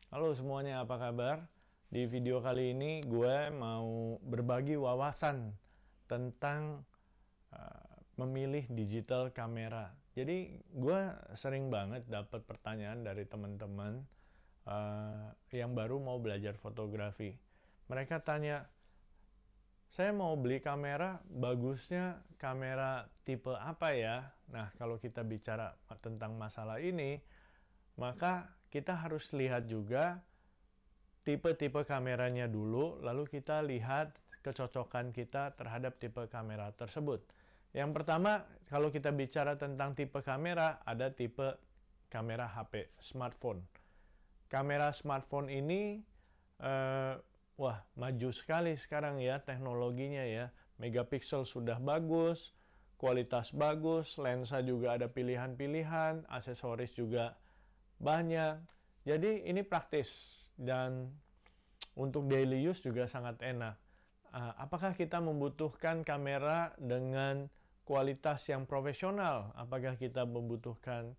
Halo semuanya, apa kabar? Di video kali ini gue mau berbagi wawasan tentang memilih digital kamera. Jadi gue sering banget dapat pertanyaan dari teman-teman yang baru mau belajar fotografi. Mereka tanya, saya mau beli kamera, bagusnya kamera tipe apa ya? Nah, kalau kita bicara tentang masalah ini, maka kita harus lihat juga tipe-tipe kameranya dulu, lalu kita lihat kecocokan kita terhadap tipe kamera tersebut. Yang pertama, kalau kita bicara tentang tipe kamera, ada tipe kamera HP, smartphone. Kamera smartphone ini, wah, maju sekali sekarang ya teknologinya ya. Megapiksel sudah bagus, kualitas bagus, lensa juga ada pilihan-pilihan, aksesoris juga banyak. Jadi ini praktis dan untuk daily use juga sangat enak. Apakah kita membutuhkan kamera dengan kualitas yang profesional? Apakah kita membutuhkan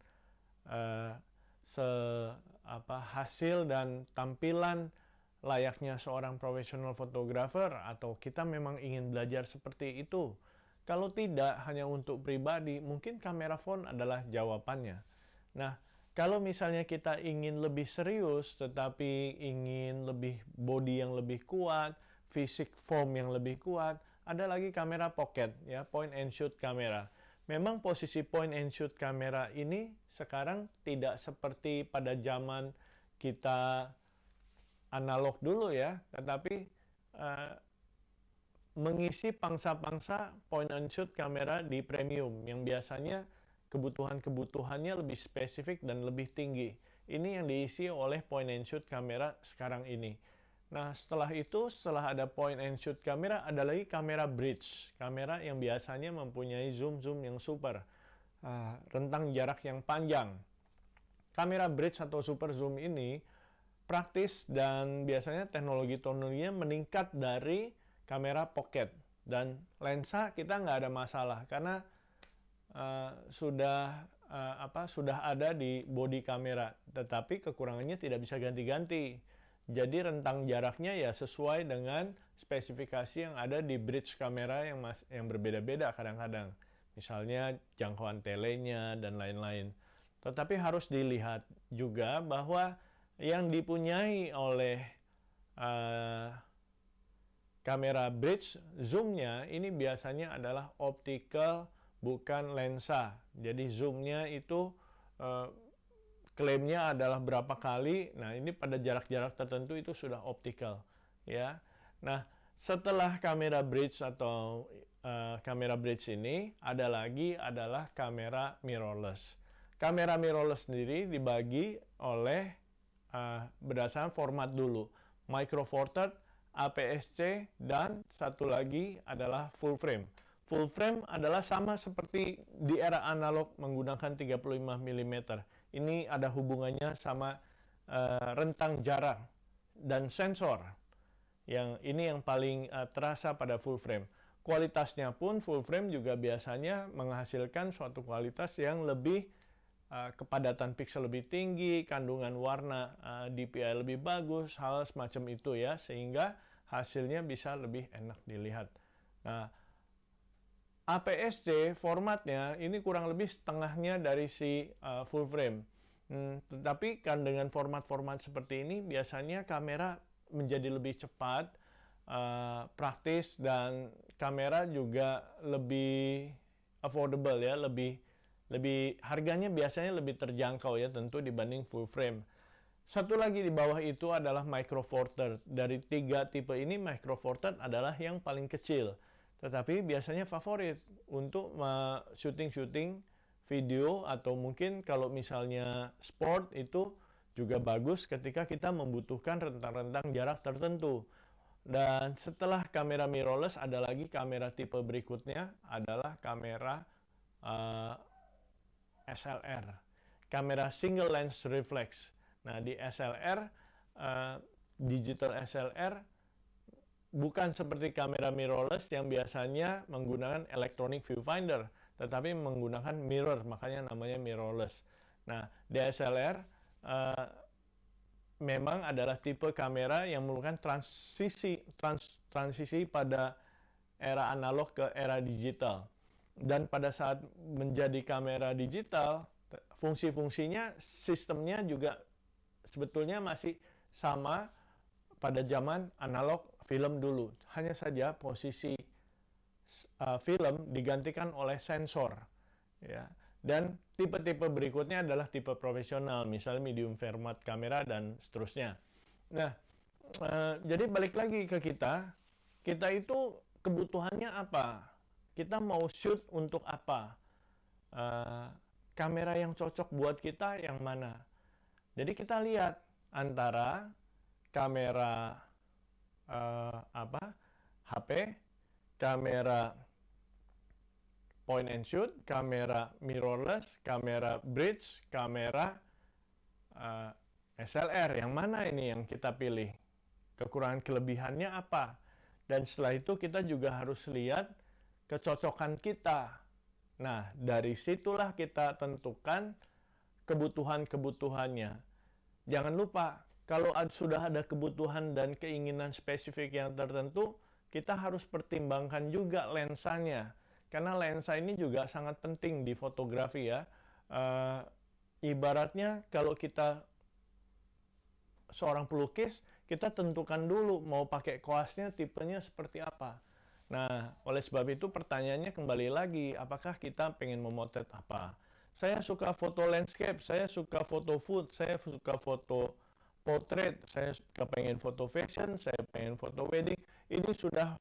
hasil dan tampilan layaknya seorang profesional fotografer, atau kita memang ingin belajar seperti itu? Kalau tidak, hanya untuk pribadi, mungkin kamera phone adalah jawabannya. Nah, kalau misalnya kita ingin lebih serius, tetapi ingin lebih body yang lebih kuat, fisik form yang lebih kuat, ada lagi kamera pocket, ya, point and shoot kamera. Memang posisi point and shoot kamera ini sekarang tidak seperti pada zaman kita analog dulu ya, tetapi mengisi pangsa-pangsa point and shoot kamera di premium yang biasanya kebutuhannya lebih spesifik dan lebih tinggi. Ini yang diisi oleh point and shoot kamera sekarang ini. Nah, setelah ada point and shoot kamera, ada lagi kamera bridge. Kamera yang biasanya mempunyai zoom yang super. Rentang jarak yang panjang. Kamera bridge atau super zoom ini praktis dan biasanya teknologinya meningkat dari kamera pocket. Dan lensa kita nggak ada masalah karena sudah ada di body kamera, tetapi kekurangannya tidak bisa ganti-ganti. Jadi rentang jaraknya ya sesuai dengan spesifikasi yang ada di bridge kamera yang berbeda-beda kadang-kadang. Misalnya jangkauan telenya dan lain-lain. Tetapi harus dilihat juga bahwa yang dipunyai oleh kamera bridge zoomnya ini biasanya adalah optical, bukan lensa. Jadi zoomnya itu klaimnya adalah berapa kali. Nah, ini pada jarak-jarak tertentu itu sudah optical, ya. Nah, setelah kamera bridge atau kamera bridge ini adalah kamera mirrorless. Kamera mirrorless sendiri dibagi oleh berdasarkan format dulu, micro four third, APS-C, dan satu lagi adalah full frame. Full frame adalah sama seperti di era analog menggunakan 35 mm. Ini ada hubungannya sama rentang jarak dan sensor. Yang paling terasa pada full frame. Kualitasnya pun full frame juga biasanya menghasilkan suatu kualitas yang lebih kepadatan piksel lebih tinggi, kandungan warna DPI lebih bagus, hal semacam itu ya, sehingga hasilnya bisa lebih enak dilihat. Nah, APS-C formatnya ini kurang lebih setengahnya dari si full frame. Tetapi kan dengan format-format seperti ini biasanya kamera menjadi lebih cepat, praktis, dan kamera juga lebih affordable ya, lebih harganya biasanya lebih terjangkau ya tentu dibanding full frame. Satu lagi di bawah itu adalah micro four third. Dari tiga tipe ini micro four third adalah yang paling kecil. Tetapi biasanya favorit untuk syuting-syuting video, atau mungkin kalau misalnya sport itu juga bagus ketika kita membutuhkan rentang-rentang jarak tertentu. Dan setelah kamera mirrorless ada lagi kamera tipe berikutnya adalah kamera SLR. Kamera single lens reflex. Nah, di SLR, digital SLR bukan seperti kamera mirrorless yang biasanya menggunakan electronic viewfinder, tetapi menggunakan mirror, makanya namanya mirrorless. Nah, DSLR memang adalah tipe kamera yang merupakan transisi pada era analog ke era digital. Dan pada saat menjadi kamera digital, fungsi-fungsinya, sistemnya juga sebetulnya masih sama pada zaman analog film dulu. Hanya saja posisi film digantikan oleh sensor, ya. Dan tipe-tipe berikutnya adalah tipe profesional, misalnya medium format kamera dan seterusnya. Nah, jadi balik lagi ke kita itu kebutuhannya apa? Kita mau shoot untuk apa? Kamera yang cocok buat kita yang mana? Jadi kita lihat antara kamera HP, kamera point and shoot, kamera mirrorless, kamera bridge, kamera SLR. Yang mana ini yang kita pilih? Kekurangan kelebihannya apa? Dan setelah itu kita juga harus lihat kecocokan kita. Nah, dari situlah kita tentukan kebutuhan-kebutuhannya. Jangan lupa, kalau sudah ada kebutuhan dan keinginan spesifik yang tertentu, kita harus pertimbangkan juga lensanya. Karena lensa ini juga sangat penting di fotografi ya. Ibaratnya kalau kita seorang pelukis, kita tentukan dulu mau pakai koasnya tipenya seperti apa. Nah, oleh sebab itu pertanyaannya kembali lagi, apakah kita pengen memotret apa? Saya suka foto landscape, saya suka foto food, saya suka foto portrait, saya suka pengen foto fashion, saya pengen foto wedding. Ini sudah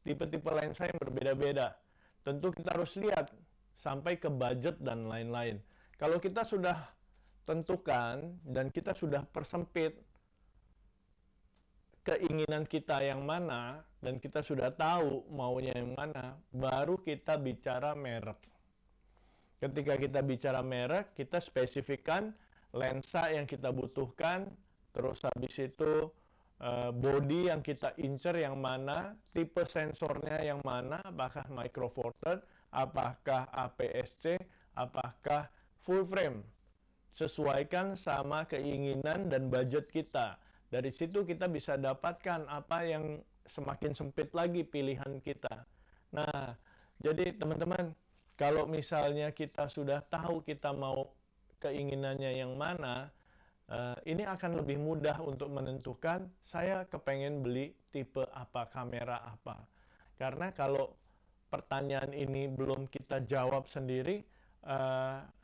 tipe-tipe lensa yang berbeda-beda. Tentu kita harus lihat sampai ke budget dan lain-lain. Kalau kita sudah tentukan dan kita sudah persempit keinginan kita yang mana dan kita sudah tahu maunya yang mana, baru kita bicara merek. Ketika kita bicara merek, kita spesifikkan lensa yang kita butuhkan, terus habis itu body yang kita incer yang mana, tipe sensornya yang mana, apakah micro four third, apakah APS-C, apakah full frame. Sesuaikan sama keinginan dan budget kita. Dari situ kita bisa dapatkan apa yang semakin sempit lagi pilihan kita. Nah, jadi teman-teman, kalau misalnya kita sudah tahu kita mau keinginannya yang mana, ini akan lebih mudah untuk menentukan saya kepengen beli tipe apa, kamera apa. Karena kalau pertanyaan ini belum kita jawab sendiri,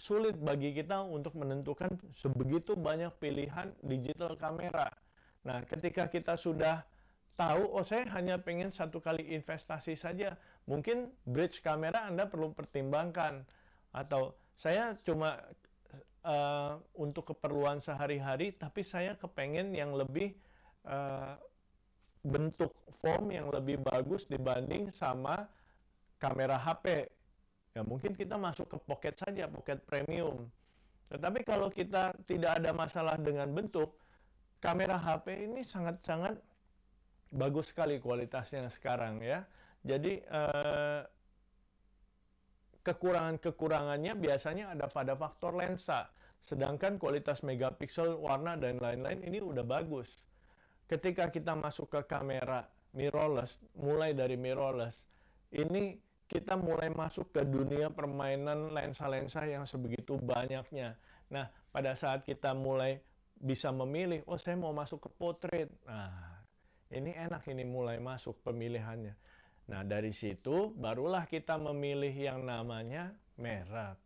sulit bagi kita untuk menentukan sebegitu banyak pilihan digital kamera. Nah, ketika kita sudah tahu, oh saya hanya pengen satu kali investasi saja, mungkin bridge kamera Anda perlu pertimbangkan. Atau saya cuma untuk keperluan sehari-hari, tapi saya kepengen yang lebih bentuk form yang lebih bagus dibanding sama kamera HP. Ya mungkin kita masuk ke pocket saja, pocket premium. Tetapi kalau kita tidak ada masalah dengan bentuk, kamera HP ini sangat-sangat bagus sekali kualitasnya sekarang ya. Jadi kekurangan-kekurangannya biasanya ada pada faktor lensa. Sedangkan kualitas megapiksel, warna, dan lain-lain ini udah bagus. Ketika kita masuk ke kamera mirrorless, mulai dari mirrorless, ini kita mulai masuk ke dunia permainan lensa-lensa yang sebegitu banyaknya. Nah, pada saat kita mulai bisa memilih, oh saya mau masuk ke portrait. Nah, ini enak ini mulai masuk pemilihannya. Nah, dari situ barulah kita memilih yang namanya merek.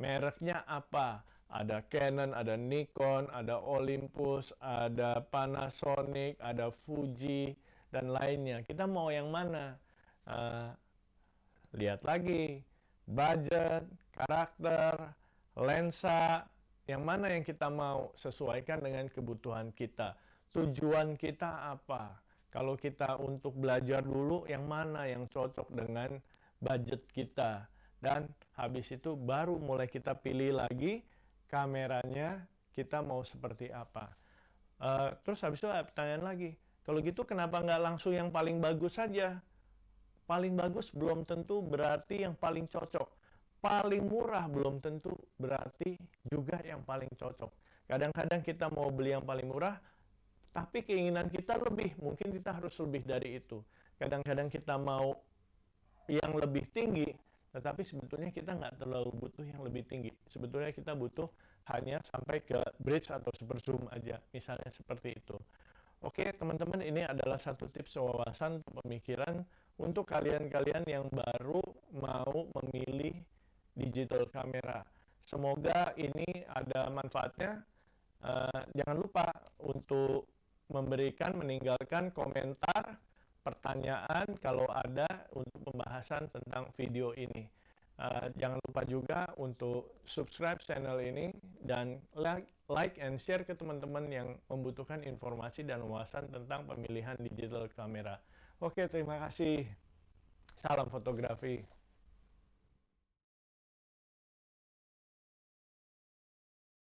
Mereknya apa? Ada Canon, ada Nikon, ada Olympus, ada Panasonic, ada Fuji, dan lainnya. Kita mau yang mana? Lihat lagi, budget, karakter, lensa, yang mana yang kita mau sesuaikan dengan kebutuhan kita. Tujuan kita apa? Kalau kita untuk belajar dulu, yang mana yang cocok dengan budget kita. Dan habis itu baru mulai kita pilih lagi kameranya kita mau seperti apa. Terus habis itu ada pertanyaan lagi. Kalau gitu kenapa nggak langsung yang paling bagus saja? Paling bagus belum tentu berarti yang paling cocok. Paling murah belum tentu berarti juga yang paling cocok. Kadang-kadang kita mau beli yang paling murah, tapi keinginan kita lebih, mungkin kita harus lebih dari itu. Kadang-kadang kita mau yang lebih tinggi, tetapi sebetulnya kita nggak terlalu butuh yang lebih tinggi. Sebetulnya kita butuh hanya sampai ke bridge atau super zoom aja, misalnya seperti itu. Oke, teman-teman, ini adalah satu tips wawasan pemikiran untuk kalian-kalian yang baru mau memilih digital kamera. Semoga ini ada manfaatnya. Jangan lupa untuk meninggalkan komentar, pertanyaan kalau ada untuk pembahasan tentang video ini. Jangan lupa juga untuk subscribe channel ini dan like and share ke teman-teman yang membutuhkan informasi dan wawasan tentang pemilihan digital kamera. Oke, terima kasih. Salam fotografi.